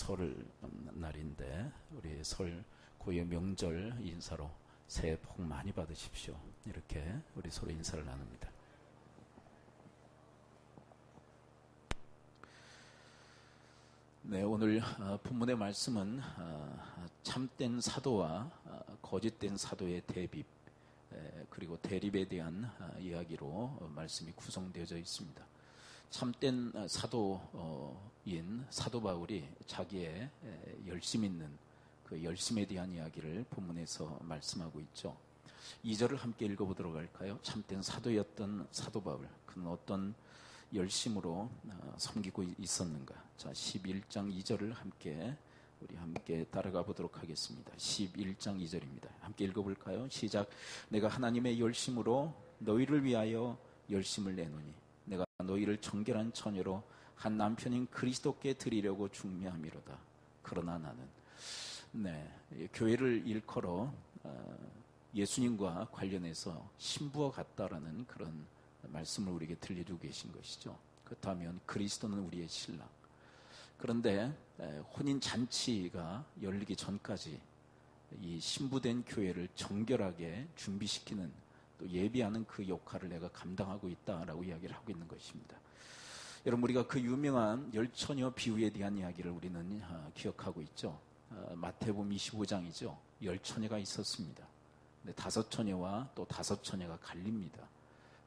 설 날인데 우리 설 고유 명절 인사로 새해 복 많이 받으십시오. 이렇게 우리 서로 인사를 나눕니다. 네, 오늘 본문의 말씀은 참된 사도와 거짓된 사도의 대립 그리고 대립에 대한 이야기로 말씀이 구성되어져 있습니다. 참된 사도인 사도 바울이 자기의 열심 있는 그 열심에 대한 이야기를 본문에서 말씀하고 있죠. 2절을 함께 읽어보도록 할까요? 참된 사도였던 사도 바울, 그는 어떤 열심으로 섬기고 있었는가? 자, 11장 2절을 우리 함께 따라가 보도록 하겠습니다. 11장 2절입니다. 함께 읽어볼까요? 시작. 내가 하나님의 열심으로 너희를 위하여 열심을 내노니 내가 너희를 정결한 처녀로 한 남편인 그리스도께 드리려고 중매함이로다. 그러나 나는 교회를 일컬어 예수님과 관련해서 신부와 같다라는 그런 말씀을 우리에게 들려주고 계신 것이죠. 그렇다면 그리스도는 우리의 신랑. 그런데 혼인잔치가 열리기 전까지 이 신부된 교회를 정결하게 준비시키는 또 예비하는 그 역할을 내가 감당하고 있다라고 이야기를 하고 있는 것입니다. 여러분, 우리가 그 유명한 열처녀 비유에 대한 이야기를 우리는 기억하고 있죠. 마태복음 25장이죠. 열처녀가 있었습니다. 근데 5처녀와 또 5처녀가 갈립니다.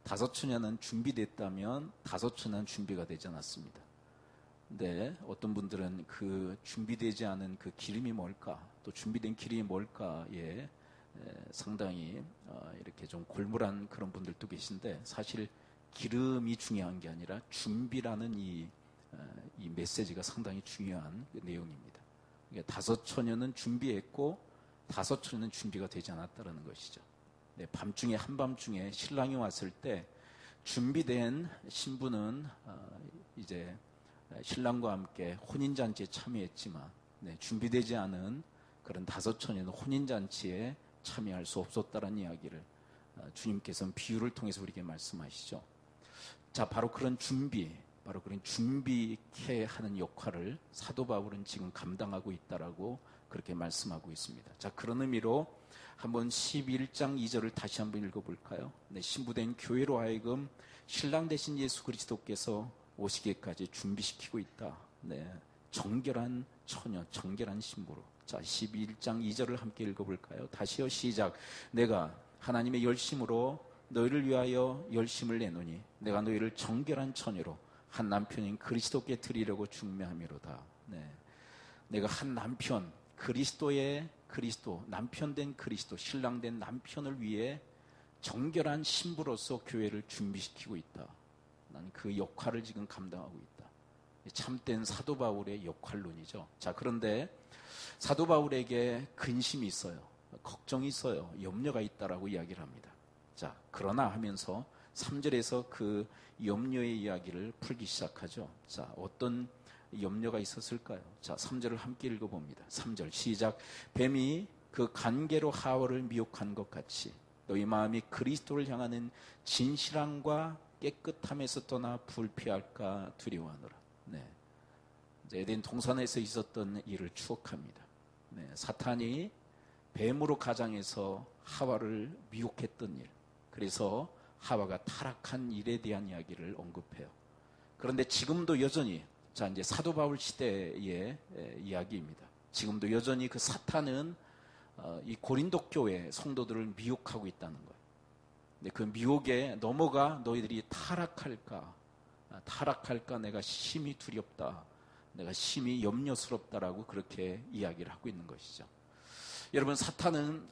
5처녀는 준비됐다면 5처녀는 준비가 되지 않았습니다. 근데 어떤 분들은 그 준비되지 않은 그 기름이 뭘까, 또 준비된 기름이 뭘까에 상당히 이렇게 좀 골몰한 그런 분들도 계신데, 사실 기름이 중요한 게 아니라 준비라는 이 메시지가 상당히 중요한 내용입니다. 5처녀는 준비했고 5처녀는 준비가 되지 않았다는 것이죠. 밤중에 한밤중에 신랑이 왔을 때 준비된 신부는 이제 신랑과 함께 혼인잔치에 참여했지만 준비되지 않은 그런 5처녀는 혼인잔치에 참여할 수 없었다는 이야기를 주님께서는 비유를 통해서 우리에게 말씀하시죠. 자, 바로 그런 준비케 하는 역할을 사도 바울은 지금 감당하고 있다라고 그렇게 말씀하고 있습니다. 자, 그런 의미로 한번 11장 2절을 다시 한번 읽어볼까요? 신부된 교회로 하여금 신랑 되신 예수 그리스도께서 오시기까지 준비시키고 있다. 정결한 처녀, 정결한 신부로. 자, 11장 2절을 함께 읽어볼까요? 다시요, 시작. 내가 하나님의 열심으로 너희를 위하여 열심을 내노니 내가 너희를 정결한 처녀로 한 남편인 그리스도께 드리려고 중매함이로다. 내가 한 남편, 그리스도, 남편된 그리스도, 신랑된 남편을 위해 정결한 신부로서 교회를 준비시키고 있다. 나는 그 역할을 지금 감당하고 있다. 참된 사도 바울의 역할론이죠. 자, 그런데 사도 바울에게 근심이 있어요. 걱정이 있어요. 염려가 있다라고 이야기를 합니다. 자, 그러나 하면서 3절에서 그 염려의 이야기를 풀기 시작하죠. 자, 어떤 염려가 있었을까요? 자, 3절을 함께 읽어봅니다. 3절 시작. 뱀이 그 간계로 하와를 미혹한 것 같이 너희 마음이 그리스도를 향하는 진실함과 깨끗함에서 떠나 불피할까 두려워하노라. 이제 에덴 동산에서 있었던 일을 추억합니다. 사탄이 뱀으로 가장해서 하와를 미혹했던 일, 그래서 하와가 타락한 일에 대한 이야기를 언급해요. 그런데 지금도 여전히, 자, 이제 사도 바울 시대의 이야기입니다. 지금도 여전히 그 사탄은 이 고린도 교회 성도들을 미혹하고 있다는 거예요. 근데 그 미혹에 넘어가 너희들이 타락할까 내가 심히 두렵다, 내가 심히 염려스럽다라고 그렇게 이야기를 하고 있는 것이죠. 여러분, 사탄은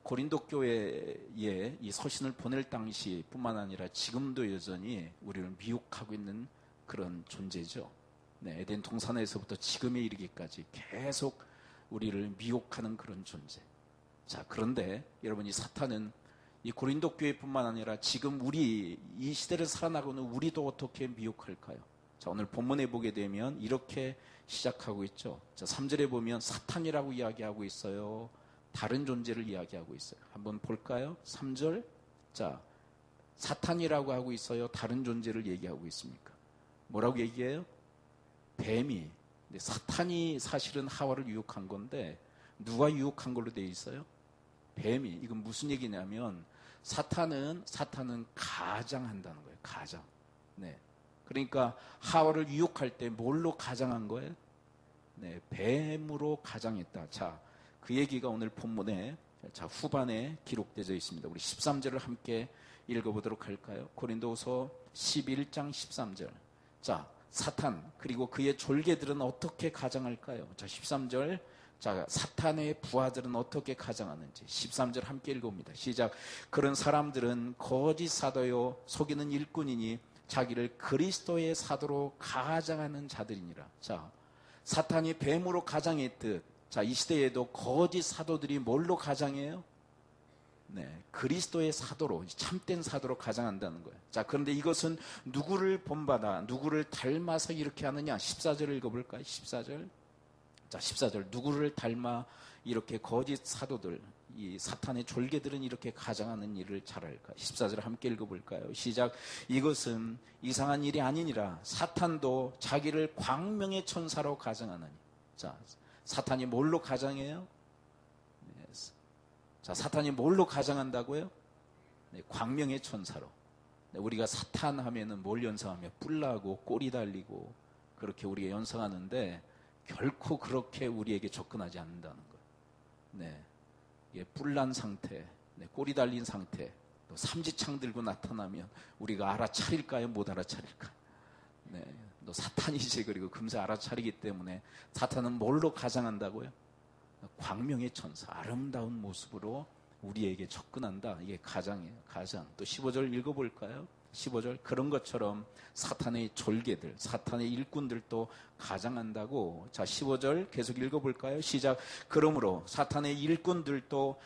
고린도 교회에 이 서신을 보낼 당시뿐만 아니라 지금도 여전히 우리를 미혹하고 있는 그런 존재죠. 에덴 동산에서부터 지금에 이르기까지 계속 우리를 미혹하는 그런 존재. 자, 그런데 여러분, 이 사탄은 이 고린도 교회뿐만 아니라 지금 우리 이 시대를 살아나가는 우리도 어떻게 미혹할까요? 자, 오늘 본문에 보게 되면 이렇게 시작하고 있죠. 자, 3절에 보면 사탄이라고 이야기하고 있어요. 다른 존재를 이야기하고 있어요. 한번 볼까요? 3절. 자, 사탄이라고 하고 있어요. 다른 존재를 얘기하고 있습니까? 뭐라고 얘기해요? 뱀이 근데 사탄이 사실은 하와를 유혹한 건데 누가 유혹한 걸로 되어 있어요? 뱀이. 이건 무슨 얘기냐면 사탄은 가장한다는 거예요. 가장. 네. 그러니까 하와를 유혹할 때 뭘로 가장한 거예요? 네, 뱀으로 가장했다. 자, 그 얘기가 오늘 본문에 후반에 기록되어 있습니다. 우리 13절을 함께 읽어보도록 할까요? 고린도후서 11장 13절. 자, 사탄 그리고 그의 졸개들은 어떻게 가장할까요? 자, 13절. 자, 사탄의 부하들은 어떻게 가장하는지 13절 함께 읽어봅니다. 시작. 그런 사람들은 거짓 사도요 속이는 일꾼이니 자기를 그리스도의 사도로 가장하는 자들이니라. 자, 사탄이 뱀으로 가장했듯 자, 이 시대에도 거짓 사도들이 뭘로 가장해요? 네, 그리스도의 사도로, 참된 사도로 가장한다는 거예요. 자, 그런데 이것은 누구를 본받아, 누구를 닮아서 이렇게 하느냐? 14절을 읽어볼까요? 14절. 자, 14절. 누구를 닮아 이렇게 거짓 사도들, 이 사탄의 졸개들은 이렇게 가장하는 일을 잘할까? 14절 함께 읽어볼까요? 시작. 이것은 이상한 일이 아니니라. 사탄도 자기를 광명의 천사로 가장하나니. 자, 사탄이 뭘로 가장해요? 네. 자, 사탄이 뭘로 가장한다고요? 네, 광명의 천사로. 네, 우리가 사탄 하면은 뭘 연상하며 뿔나고 꼬리 달리고 그렇게 우리가 연상하는데 결코 그렇게 우리에게 접근하지 않는다는 거예요. 네, 이게 뿔난 상태, 네, 꼬리 달린 상태, 또 삼지창 들고 나타나면 우리가 알아차릴까요? 못 알아차릴까요? 네, 너 사탄이지. 그리고 금세 알아차리기 때문에 사탄은 뭘로 가장한다고요? 광명의 천사, 아름다운 모습으로 우리에게 접근한다. 이게 가장이에요. 가장. 또 15절 읽어볼까요? 15절. 그런 것처럼 사탄의 졸개들, 사탄의 일꾼들도 가장한다고. 자, 15절 계속 읽어볼까요? 시작. 그러므로 사탄의 일꾼들도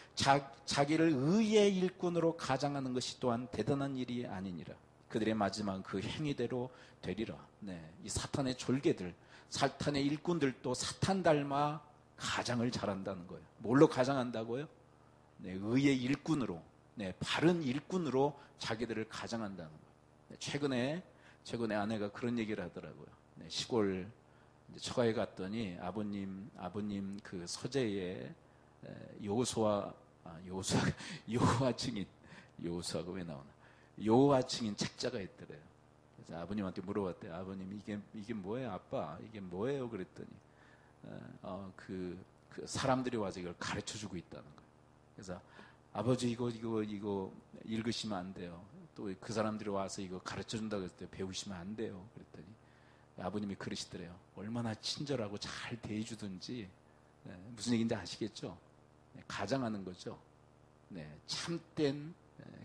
자기를 의의 일꾼으로 가장하는 것이 또한 대단한 일이 아니니라. 그들의 마지막 그 행위대로 되리라. 네, 이 사탄의 졸개들, 사탄의 일꾼들도 사탄 닮아 가장을 잘한다는 거예요. 뭘로 가장한다고요? 네, 의의 일꾼으로, 네, 바른 일꾼으로 자기들을 가장한다는 거예요. 네, 최근에 아내가 그런 얘기를 하더라고요. 네, 시골 처가에 갔더니 아버님 그 서재에 여호수아 증인, 여호수아가 왜 나오나? 여호와 증인 책자가 있더래요. 그래서 아버님한테 물어봤대요. 아버님, 이게 뭐예요, 아빠? 이게 뭐예요? 그랬더니 그 사람들이 와서 이걸 가르쳐주고 있다는 거예요. 그래서 아버지 이거 읽으시면 안 돼요. 또 그 사람들이 와서 이거 가르쳐준다고 했을 때 배우시면 안 돼요. 그랬더니 아버님이 그러시더래요. 얼마나 친절하고 잘 대해주든지. 네, 무슨 얘기인지 아시겠죠? 네, 가장하는 거죠. 네, 참된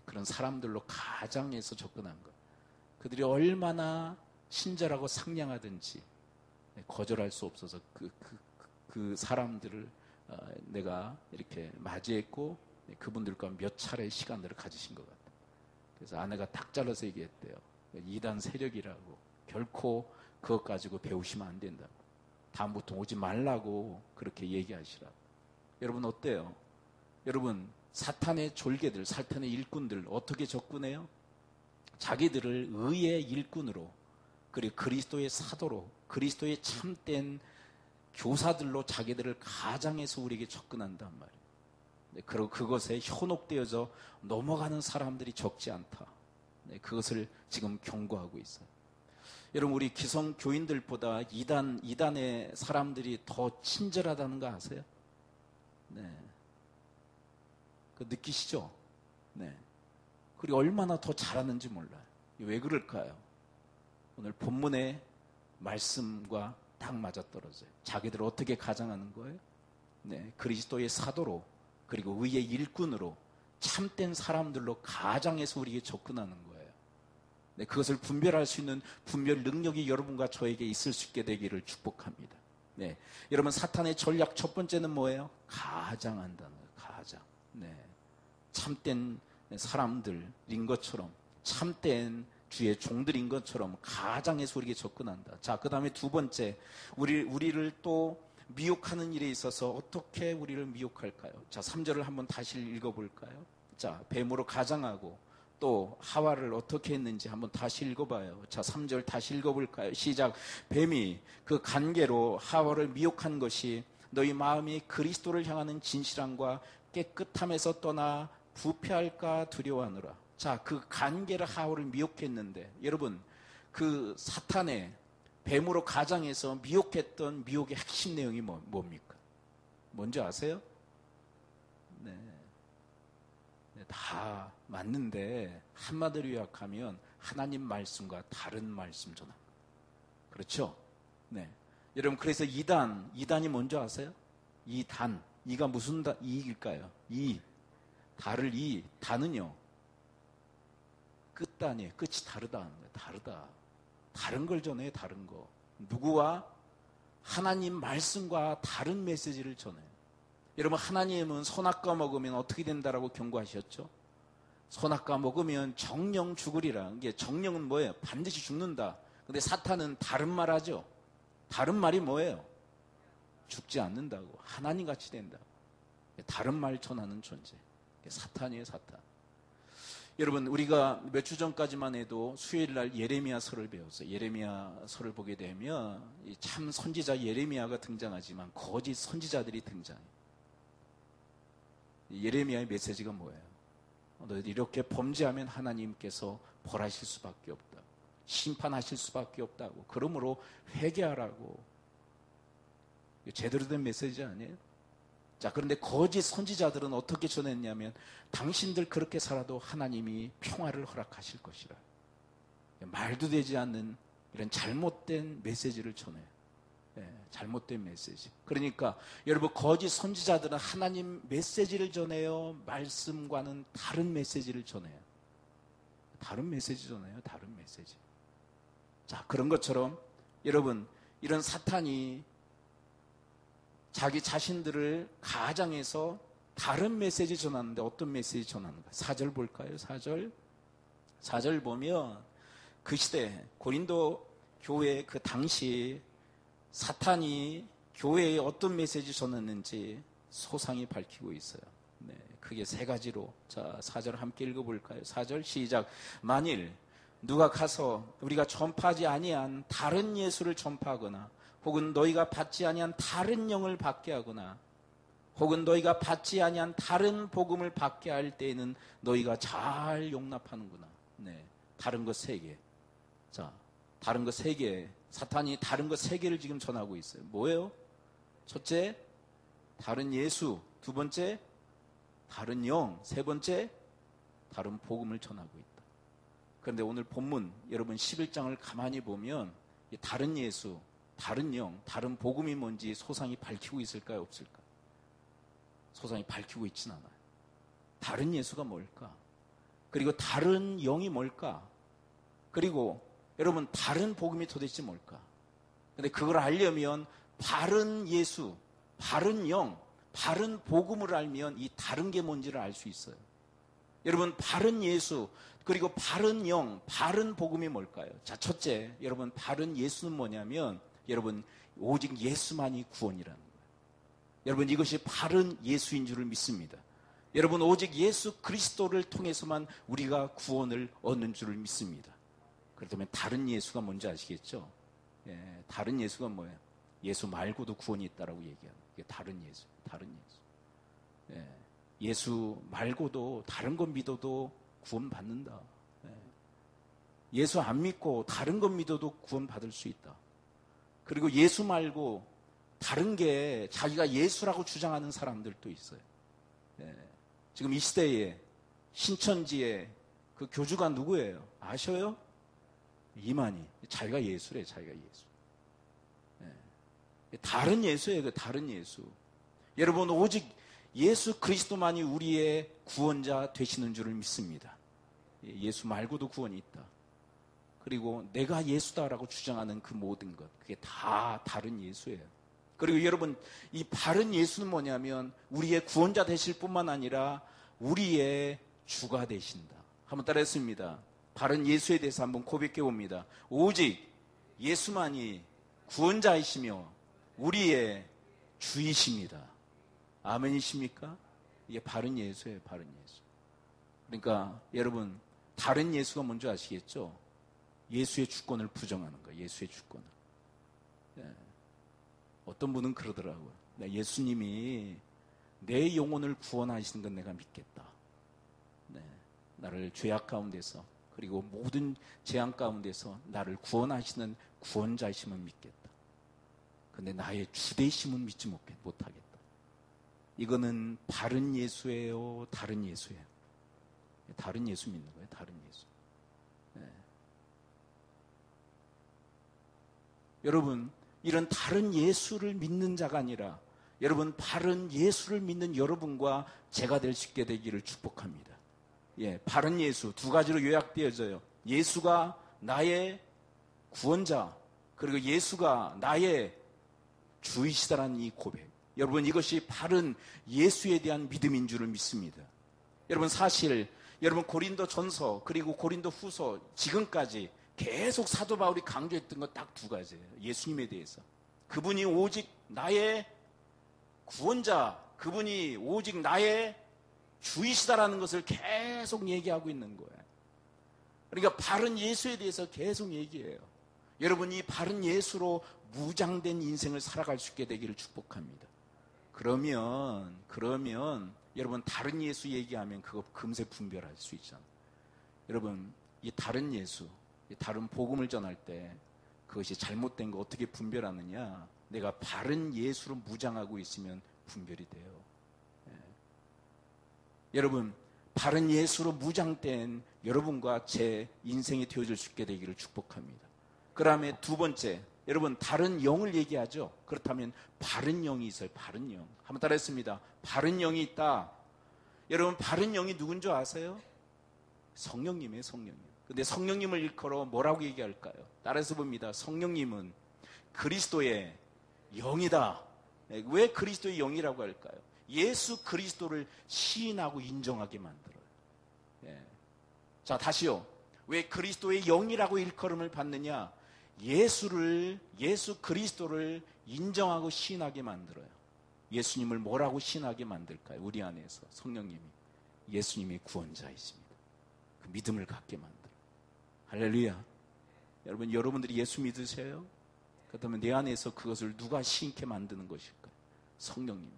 그런 사람들로 가장해서 접근한 것. 그들이 얼마나 친절하고 상냥하든지 거절할 수 없어서 그 사람들을 내가 이렇게 맞이했고 그분들과 몇 차례의 시간들을 가지신 것 같아요. 그래서 아내가 딱 잘라서 얘기했대요. 이단 세력이라고. 결코 그것 가지고 배우시면 안 된다고. 다음부터 오지 말라고 그렇게 얘기하시라고. 여러분 어때요? 여러분 사탄의 졸개들, 사탄의 일꾼들 어떻게 접근해요? 자기들을 의의 일꾼으로, 그리고 그리스도의 사도로, 그리스도의 참된 교사들로 자기들을 가장해서 우리에게 접근한단 말이에요. 그리고 그것에 현혹되어져 넘어가는 사람들이 적지 않다. 그것을 지금 경고하고 있어요. 여러분 우리 기성 교인들보다 이단의 사람들이 더 친절하다는 거 아세요? 네. 그 느끼시죠? 네. 그리고 얼마나 더 잘하는지 몰라요. 왜 그럴까요? 오늘 본문의 말씀과 딱 맞아떨어져요. 자기들 어떻게 가장하는 거예요? 네, 그리스도의 사도로, 그리고 의의 일꾼으로, 참된 사람들로 가장해서 우리에게 접근하는 거예요. 네, 그것을 분별할 수 있는 분별 능력이 여러분과 저에게 있을 수 있게 되기를 축복합니다. 네, 여러분 사탄의 전략 첫 번째는 뭐예요? 가장한다는 거예요. 가장. 네, 참된 사람들인 것처럼, 참된 주의 종들인 것처럼 가장해서 우리에게 접근한다. 자, 그 다음에 두 번째, 우리를 또 미혹하는 일에 있어서 어떻게 우리를 미혹할까요? 자, 3절을 한번 다시 읽어볼까요? 자, 뱀으로 가장하고 또 하와를 어떻게 했는지 한번 다시 읽어봐요. 자, 3절 다시 읽어볼까요? 시작. 뱀이 그 간계로 하와를 미혹한 것이 너희 마음이 그리스도를 향하는 진실함과 깨끗함에서 떠나 부패할까 두려워하노라. 자, 그 간계로 하와를 미혹했는데, 여러분, 그 사탄의 뱀으로 가장해서 미혹했던 미혹의 핵심 내용이 뭡니까? 뭔지 아세요? 네. 다 맞는데 한마디로 요약하면 하나님 말씀과 다른 말씀 전합니다. 그렇죠? 네. 여러분, 그래서 이단이 뭔지 아세요? 이가 무슨 이일까요? 달을 단은요, 끝단이에요. 끝이 다르다. 다른 걸 전해요. 다른 거. 누구와? 하나님 말씀과 다른 메시지를 전해요. 여러분, 하나님은 선악과 먹으면 어떻게 된다라고 경고하셨죠? 선악과 먹으면 정령 죽으리라. 이게 정령은 뭐예요? 반드시 죽는다. 근데 사탄은 다른 말 하죠. 다른 말이 뭐예요? 죽지 않는다고. 하나님같이 된다고. 다른 말 전하는 존재. 사탄이에요, 사탄. 여러분, 우리가 몇 주 전까지만 해도 수요일날 예레미야서를 배웠어요. 예레미야서를 보게 되면 참 선지자 예레미야가 등장하지만 거짓 선지자들이 등장해요. 예레미야의 메시지가 뭐예요? 너희들 이렇게 범죄하면 하나님께서 벌하실 수밖에 없다. 심판하실 수밖에 없다고. 그러므로 회개하라고. 제대로 된 메시지 아니에요? 자, 그런데 거짓 선지자들은 어떻게 전했냐면 당신들 그렇게 살아도 하나님이 평화를 허락하실 것이라. 말도 되지 않는 이런 잘못된 메시지를 전해요. 잘못된 메시지. 그러니까 여러분, 거짓 선지자들은 하나님 메시지를 전해요? 말씀과는 다른 메시지를 전해요? 다른 메시지 전해요. 다른 메시지. 자, 그런 것처럼 여러분, 이런 사탄이 자기 자신들을 가장해서 다른 메시지 전하는데 어떤 메시지 전하는가? 4절 볼까요? 4절 보면 그 시대 고린도 교회 그 당시 사탄이 교회에 어떤 메시지 전했는지 소상히 밝히고 있어요. 네, 크게 세 가지로. 자, 4절 함께 읽어볼까요? 4절 시작. 만일 누가 가서 우리가 전파하지 아니한 다른 예수를 전파하거나 혹은 너희가 받지 아니한 다른 영을 받게 하거나 혹은 너희가 받지 아니한 다른 복음을 받게 할 때에는 너희가 잘 용납하는구나. 네, 다른 것 세 개. 자, 다른 것 세 개. 사탄이 다른 것 세 개를 지금 전하고 있어요. 뭐예요? 첫째, 다른 예수. 두 번째, 다른 영. 세 번째, 다른 복음을 전하고 있다. 그런데 오늘 본문 여러분 11장을 가만히 보면 다른 예수, 다른 영, 다른 복음이 뭔지 소상히 밝히고 있을까요? 없을까요? 소상히 밝히고 있진 않아요. 다른 예수가 뭘까? 그리고 다른 영이 뭘까? 그리고 여러분, 다른 복음이 도대체 뭘까? 근데 그걸 알려면 바른 예수, 바른 영, 바른 복음을 알면 이 다른 게 뭔지를 알 수 있어요. 여러분, 바른 예수, 그리고 바른 영, 바른 복음이 뭘까요? 자, 첫째, 여러분, 바른 예수는 뭐냐면 여러분, 오직 예수만이 구원이라는 거예요. 여러분, 이것이 바른 예수인 줄을 믿습니다. 여러분, 오직 예수 그리스도를 통해서만 우리가 구원을 얻는 줄을 믿습니다. 그렇다면 다른 예수가 뭔지 아시겠죠? 다른 예수가 뭐예요? 예수 말고도 구원이 있다라고 얘기하는 게 다른 예수, 다른 예수. 예수 말고도 다른 것 믿어도 구원 받는다. 예수 안 믿고 다른 것 믿어도 구원 받을 수 있다. 그리고 예수 말고 다른 게 자기가 예수라고 주장하는 사람들도 있어요. 지금 이 시대에 신천지에 그 교주가 누구예요? 아셔요? 이만희. 자기가 예수래, 자기가 예수. 다른 예수예요, 그 다른 예수. 여러분, 오직 예수 그리스도만이 우리의 구원자 되시는 줄을 믿습니다. 예수 말고도 구원이 있다. 그리고 내가 예수다라고 주장하는 그 모든 것, 그게 다 다른 예수예요. 그리고 여러분, 이 바른 예수는 뭐냐면 우리의 구원자 되실 뿐만 아니라 우리의 주가 되신다. 한번 따라했습니다. 바른 예수에 대해서 한번 고백해 봅니다. 오직 예수만이 구원자이시며 우리의 주이십니다. 아멘이십니까? 이게 바른 예수예요, 바른 예수. 그러니까 여러분, 다른 예수가 뭔지 아시겠죠? 예수의 주권을 부정하는 거예요. 예수의 주권을. 네. 어떤 분은 그러더라고요. 네, 예수님이 내 영혼을 구원하시는 건 내가 믿겠다. 네, 나를 죄악 가운데서 그리고 모든 재앙 가운데서 나를 구원하시는 구원자이심을 믿겠다. 근데 나의 주되심은 믿지 못하겠다. 이거는 바른 예수예요? 다른 예수예요? 다른 예수 믿는 거예요. 다른 예수. 네. 여러분, 이런 다른 예수를 믿는 자가 아니라 여러분 바른 예수를 믿는 여러분과 제가 될 수 있게 되기를 축복합니다. 예, 바른 예수 두 가지로 요약되어져요. 예수가 나의 구원자, 그리고 예수가 나의 주이시다라는 이 고백. 여러분, 이것이 바른 예수에 대한 믿음인 줄을 믿습니다. 여러분, 사실 여러분 고린도 전서 그리고 고린도 후서 지금까지 계속 사도 바울이 강조했던 것 딱 두 가지예요. 예수님에 대해서. 그분이 오직 나의 구원자, 그분이 오직 나의 주이시다라는 것을 계속 얘기하고 있는 거예요. 그러니까 바른 예수에 대해서 계속 얘기해요. 여러분, 이 바른 예수로 무장된 인생을 살아갈 수 있게 되기를 축복합니다. 그러면 여러분 다른 예수 얘기하면 그거 금세 분별할 수 있잖아요. 여러분, 이 다른 예수, 이 다른 복음을 전할 때 그것이 잘못된 거 어떻게 분별하느냐? 내가 바른 예수로 무장하고 있으면 분별이 돼요. 예. 여러분, 바른 예수로 무장된 여러분과 제 인생이 되어질 수 있게 되기를 축복합니다. 그 다음에 두 번째, 여러분 다른 영을 얘기하죠. 그렇다면 바른 영이 있어요. 바른 영. 한번 따라했습니다. 바른 영이 있다. 여러분, 바른 영이 누군 줄 아세요? 성령님이에요. 성령님. 근데 성령님을 일컬어 뭐라고 얘기할까요? 따라서 봅니다. 성령님은 그리스도의 영이다. 왜 그리스도의 영이라고 할까요? 예수 그리스도를 시인하고 인정하게 만들어요. 예. 자, 다시요. 왜 그리스도의 영이라고 일컬음을 받느냐? 예수 그리스도를 인정하고 시인하게 만들어요. 예수님을 뭐라고 시인하게 만들까요? 우리 안에서 성령님이 예수님이 구원자이십니다. 그 믿음을 갖게 만들어요. 할렐루야. 여러분, 여러분들이 예수 믿으세요? 그렇다면 내 안에서 그것을 누가 시인케 만드는 것일까요? 성령님.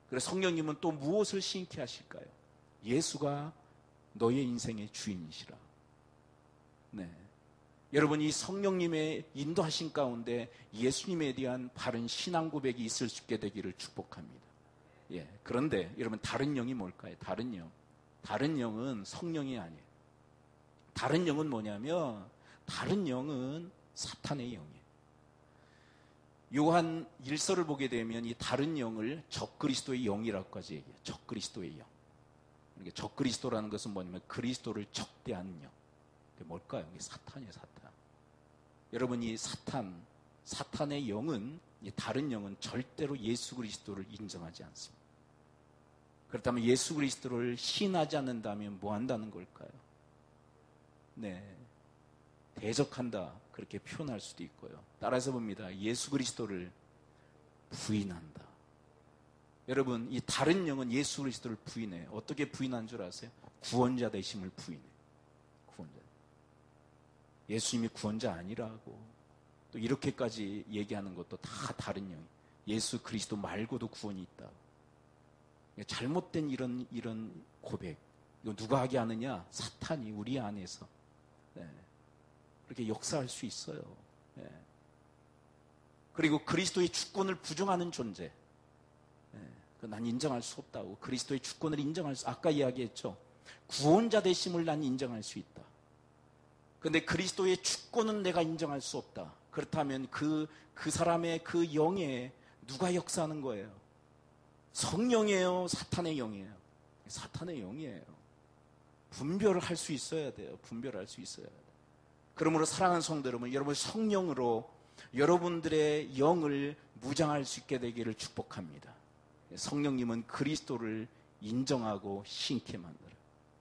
그래서 성령님은 또 무엇을 시인케 하실까요? 예수가 너의 인생의 주인이시라. 네. 여러분, 이 성령님의 인도하신 가운데 예수님에 대한 바른 신앙 고백이 있을 수 있게 되기를 축복합니다. 예. 그런데 여러분, 다른 영이 뭘까요? 다른 영. 다른 영은 성령이 아니에요. 다른 영은 뭐냐면, 다른 영은 사탄의 영이에요. 요한 1서를 보게 되면 이 다른 영을 적그리스도의 영이라고까지 얘기해요. 적그리스도의 영. 그러니까 적그리스도라는 것은 뭐냐면 그리스도를 적대하는 영. 그게 뭘까요? 이게 사탄이에요, 사탄. 여러분, 이 사탄의 영은, 이 다른 영은 절대로 예수 그리스도를 인정하지 않습니다. 그렇다면 예수 그리스도를 시인하지 않는다면 뭐 한다는 걸까요? 네. 대적한다. 그렇게 표현할 수도 있고요. 따라서 봅니다. 예수 그리스도를 부인한다. 여러분, 이 다른 영은 예수 그리스도를 부인해요. 어떻게 부인한 줄 아세요? 구원자 되심을 부인해요. 구원자. 예수님이 구원자 아니라고 또 이렇게까지 얘기하는 것도 다 다른 영이. 예수 그리스도 말고도 구원이 있다. 잘못된 이런 고백. 이거 누가 하게 하느냐? 사탄이 우리 안에서. 네. 그렇게 역사할 수 있어요. 네. 그리고 그리스도의 주권을 부정하는 존재. 네. 난 인정할 수 없다고. 그리스도의 주권을 인정할 수, 아까 이야기했죠. 구원자 되심을 난 인정할 수 있다. 그런데 그리스도의 주권은 내가 인정할 수 없다. 그렇다면 그 사람의 그 영에 누가 역사하는 거예요? 성령이에요? 사탄의 영이에요? 사탄의 영이에요. 분별을 할 수 있어야 돼요. 분별할 수 있어야 돼요. 그러므로 사랑하는 성도 여러분, 여러분 성령으로 여러분들의 영을 무장할 수 있게 되기를 축복합니다. 성령님은 그리스도를 인정하고 신께 만들어요.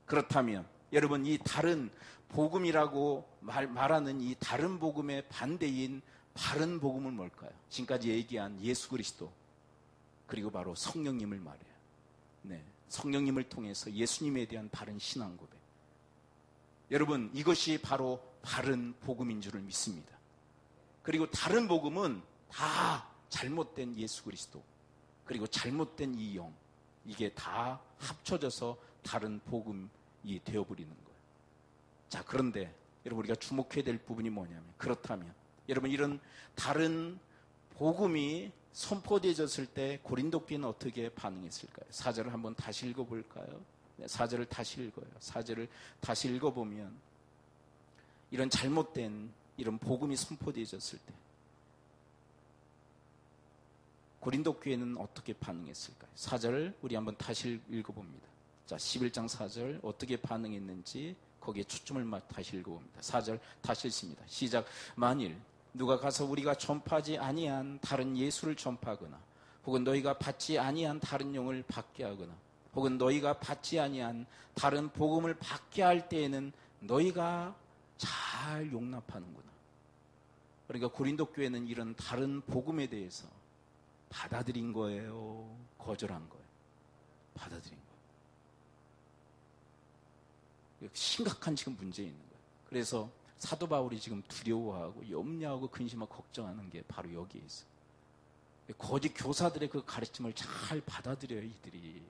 그렇다면 여러분, 이 다른 복음이라고 말하는 이 다른 복음의 반대인 바른 복음은 뭘까요? 지금까지 얘기한 예수 그리스도, 그리고 바로 성령님을 말해요. 네, 성령님을 통해서 예수님에 대한 바른 신앙 고백. 여러분, 이것이 바로 바른 복음인 줄을 믿습니다. 그리고 다른 복음은 다 잘못된 예수 그리스도, 그리고 잘못된 이 영, 이게 다 합쳐져서 다른 복음이 되어버리는 거예요. 자, 그런데 여러분, 우리가 주목해야 될 부분이 뭐냐면, 그렇다면 여러분, 이런 다른 복음이 선포되어졌을 때 고린도 교회는 어떻게 반응했을까요? 4절을 한번 다시 읽어볼까요? 4절을 다시 읽어요. 4절을 다시 읽어보면 이런 잘못된 이런 복음이 선포되어졌을 때 고린도 교회는 어떻게 반응했을까요? 4절을 우리 한번 다시 읽어봅니다. 자, 11장 4절 어떻게 반응했는지 거기에 초점을 다시 읽어봅니다. 4절 다시 읽습니다. 시작. 만일 누가 가서 우리가 전파하지 아니한 다른 예수를 전파하거나 혹은 너희가 받지 아니한 다른 영을 받게 하거나 혹은 너희가 받지 아니한 다른 복음을 받게 할 때에는 너희가 잘 용납하는구나. 그러니까 고린도 교회는 이런 다른 복음에 대해서 받아들인 거예요? 거절한 거예요? 받아들인 거예요. 심각한 지금 문제 있는 거예요. 그래서 사도 바울이 지금 두려워하고 염려하고 근심하고 걱정하는 게 바로 여기에 있어요. 거짓 교사들의 그 가르침을 잘 받아들여요, 이들이.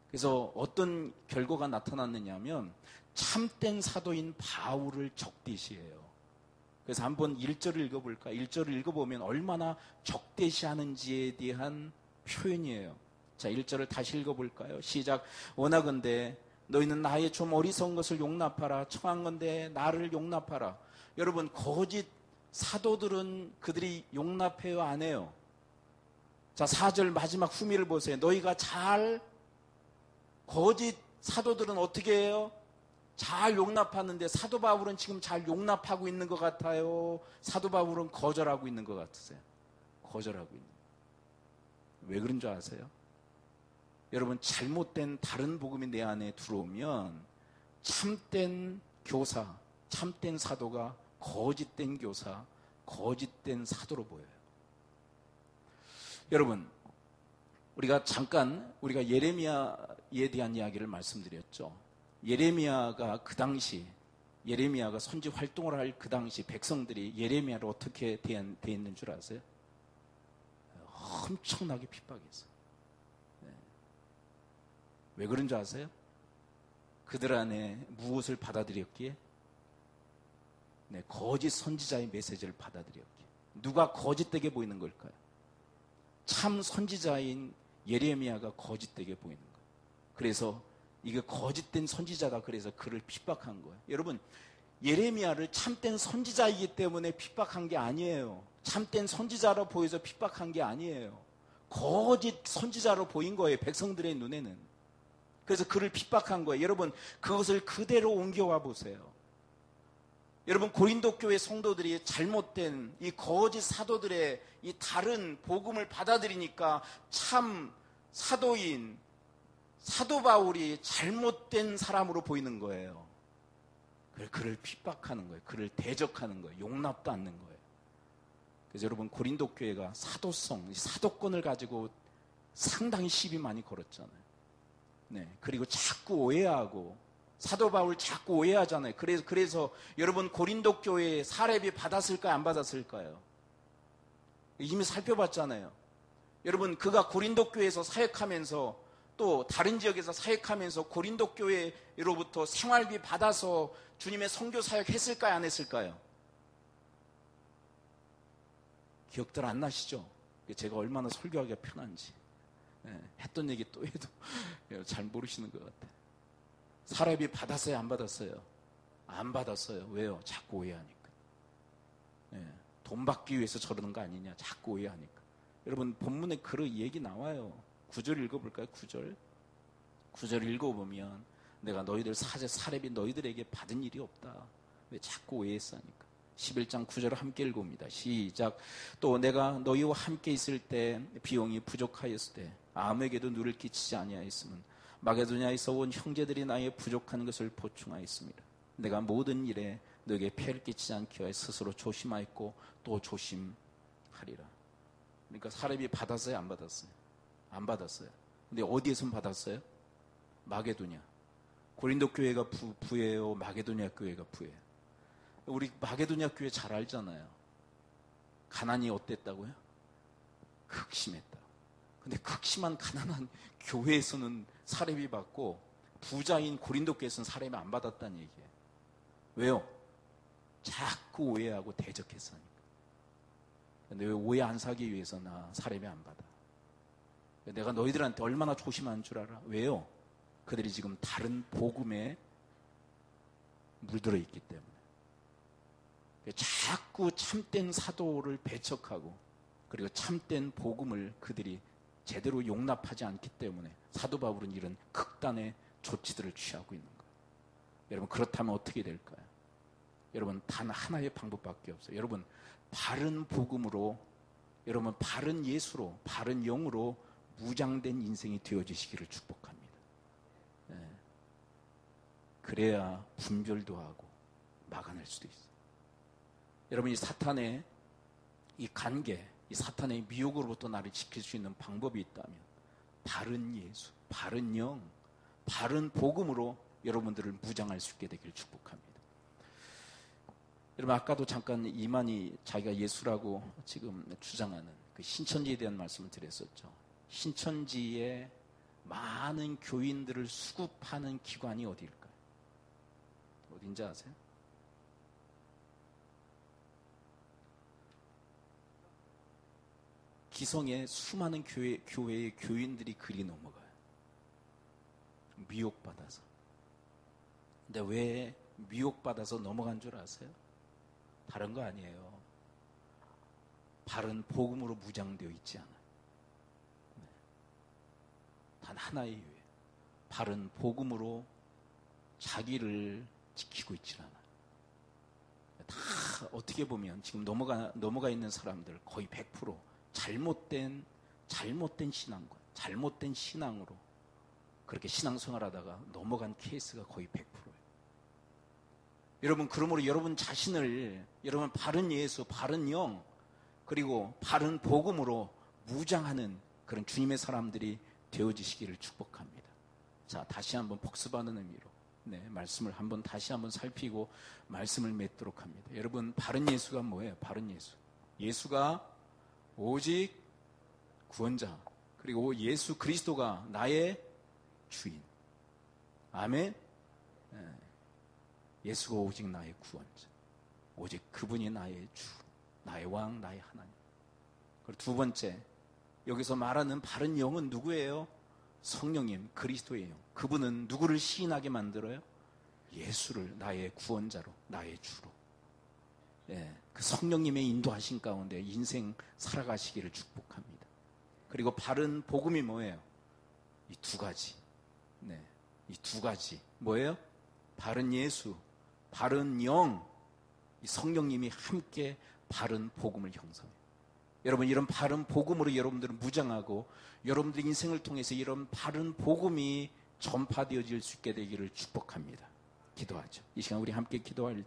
그래서 어떤 결과가 나타났느냐 하면 참된 사도인 바울을 적대시해요. 그래서 한번 1절을 읽어볼까? 1절을 읽어보면 얼마나 적대시하는지에 대한 표현이에요. 자, 1절을 다시 읽어볼까요? 시작. 원하건대 너희는 나의 좀 어리석은 것을 용납하라. 청한건대 나를 용납하라. 여러분, 거짓 사도들은 그들이 용납해요, 안 해요? 자, 4절 마지막 후미를 보세요. 너희가 잘, 거짓 사도들은 어떻게 해요? 잘 용납하는데 사도 바울은 지금 잘 용납하고 있는 것 같아요? 사도 바울은 거절하고 있는 것 같으세요? 거절하고 있는 거예요. 왜 그런 줄 아세요? 여러분, 잘못된 다른 복음이 내 안에 들어오면 참된 교사, 참된 사도가 거짓된 교사, 거짓된 사도로 보여요. 여러분, 우리가 잠깐 예레미야에 대한 이야기를 말씀드렸죠. 예레미야가 그 당시, 예레미야가 선지 활동을 할 그 당시 백성들이 예레미야를 어떻게 대했는 줄 아세요? 엄청나게 핍박했어요. 네. 왜 그런 줄 아세요? 그들 안에 무엇을 받아들였기에? 네, 거짓 선지자의 메시지를 받아들였기에. 누가 거짓되게 보이는 걸까요? 참 선지자인 예레미야가 거짓되게 보이는 거예요. 그래서 이게 거짓된 선지자가 그래서 그를 핍박한 거예요. 여러분, 예레미야를 참된 선지자이기 때문에 핍박한 게 아니에요. 참된 선지자로 보여서 핍박한 게 아니에요. 거짓 선지자로 보인 거예요, 백성들의 눈에는. 그래서 그를 핍박한 거예요. 여러분, 그것을 그대로 옮겨와 보세요. 여러분, 고린도 교회 성도들이 잘못된 이 거짓 사도들의 이 다른 복음을 받아들이니까 참 사도인 사도 바울이 잘못된 사람으로 보이는 거예요. 그를 핍박하는 거예요. 그를 대적하는 거예요. 용납도 않는 거예요. 그래서 여러분, 고린도 교회가 사도성, 사도권을 가지고 상당히 시비 많이 걸었잖아요. 네, 그리고 자꾸 오해하고 사도 바울 자꾸 오해하잖아요. 그래서 여러분, 고린도 교회에 사렙이 받았을까요? 안 받았을까요? 이미 살펴봤잖아요. 여러분, 그가 고린도 교회에서 사역하면서 또 다른 지역에서 사역하면서 고린도 교회로부터 생활비 받아서 주님의 선교 사역 했을까요? 안 했을까요? 기억들 안 나시죠? 제가 얼마나 설교하기가 편한지. 네, 했던 얘기 또 해도 잘 모르시는 것 같아요. 사렙이 받았어요? 안 받았어요? 안 받았어요. 왜요? 자꾸 오해하니까. 네, 돈 받기 위해서 저러는 거 아니냐? 자꾸 오해하니까. 여러분, 본문에 그런 얘기 나와요. 9절 읽어볼까요? 9절 읽어보면 내가 너희들 사렙이 너희들에게 받은 일이 없다. 왜 자꾸 오해했어 하니까. 11장 9절을 함께 읽어봅니다. 시작. 또 내가 너희와 함께 있을 때 비용이 부족하였을 때 아무에게도 누를 끼치지 아니하였으면 마게도냐에서 온 형제들이 나의 부족한 것을 보충하였습니다. 내가 모든 일에 너에게 폐를 끼치지 않기 위해 스스로 조심하였고 또 조심하리라. 그러니까 사렙이 받았어요? 안 받았어요? 안 받았어요. 근데 어디에서 받았어요? 마게도냐. 고린도 교회가 부예요? 마게도냐 교회가 부예요? 우리 마게도냐 교회 잘 알잖아요. 가난이 어땠다고요? 극심했다. 근데 극심한 가난한 교회에서는 사례비 받고 부자인 고린도 교회에서는 사례비 안 받았다는 얘기예요. 왜요? 자꾸 오해하고 대적했으니까. 근데 왜 오해 안 사기 위해서 나 사례비 안 받아? 내가 너희들한테 얼마나 조심하는 줄 알아? 왜요? 그들이 지금 다른 복음에 물들어 있기 때문에. 자꾸 참된 사도를 배척하고 그리고 참된 복음을 그들이 제대로 용납하지 않기 때문에 사도 바울은 이런 극단의 조치들을 취하고 있는 거예요. 여러분, 그렇다면 어떻게 될까요? 여러분, 단 하나의 방법밖에 없어요. 여러분, 바른 복음으로, 여러분, 바른 예수로, 바른 영으로 무장된 인생이 되어지시기를 축복합니다. 네. 그래야 분별도 하고 막아낼 수도 있어요. 여러분, 이 사탄의 이 관계, 이 사탄의 미혹으로부터 나를 지킬 수 있는 방법이 있다면 바른 예수, 바른 영, 바른 복음으로 여러분들을 무장할 수 있게 되기를 축복합니다. 여러분, 아까도 잠깐 이만희 자기가 예수라고 지금 주장하는 그 신천지에 대한 말씀을 드렸었죠. 신천지에 많은 교인들을 수급하는 기관이 어디일까요? 어딘지 아세요? 기성에 수많은 교회의 교인들이 그리 넘어가요. 미혹받아서. 근데 왜 미혹받아서 넘어간 줄 아세요? 다른 거 아니에요. 바른 복음으로 무장되어 있지 않아요. 네. 단 하나의 이유예요. 바른 복음으로 자기를 지키고 있지 않아요. 다 어떻게 보면 지금 넘어가 있는 사람들 거의 100% 잘못된 신앙과 잘못된 신앙으로 그렇게 신앙생활하다가 넘어간 케이스가 거의 100%예요. 여러분, 그러므로 여러분 자신을 여러분 바른 예수, 바른 영, 그리고 바른 복음으로 무장하는 그런 주님의 사람들이 되어지시기를 축복합니다. 자, 다시 한번 복습하는 의미로 말씀을 다시 한번 살피고 말씀을 맺도록 합니다. 여러분, 바른 예수가 뭐예요? 바른 예수. 예수가 오직 구원자, 그리고 예수 그리스도가 나의 주인. 아멘. 예수가 오직 나의 구원자, 오직 그분이 나의 주, 나의 왕, 나의 하나님. 그리고 두 번째, 여기서 말하는 바른 영은 누구예요? 성령님, 그리스도의 영. 그분은 누구를 시인하게 만들어요? 예수를 나의 구원자로, 나의 주로. 그 성령님의 인도하신 가운데 인생 살아가시기를 축복합니다. 그리고 바른 복음이 뭐예요? 이 두 가지. 이 두 가지. 뭐예요? 바른 예수, 바른 영, 이 성령님이 함께 바른 복음을 형성해요. 여러분, 이런 바른 복음으로 여러분들은 무장하고 여러분들 인생을 통해서 이런 바른 복음이 전파되어질 수 있게 되기를 축복합니다. 기도하죠. 이 시간 우리 함께 기도할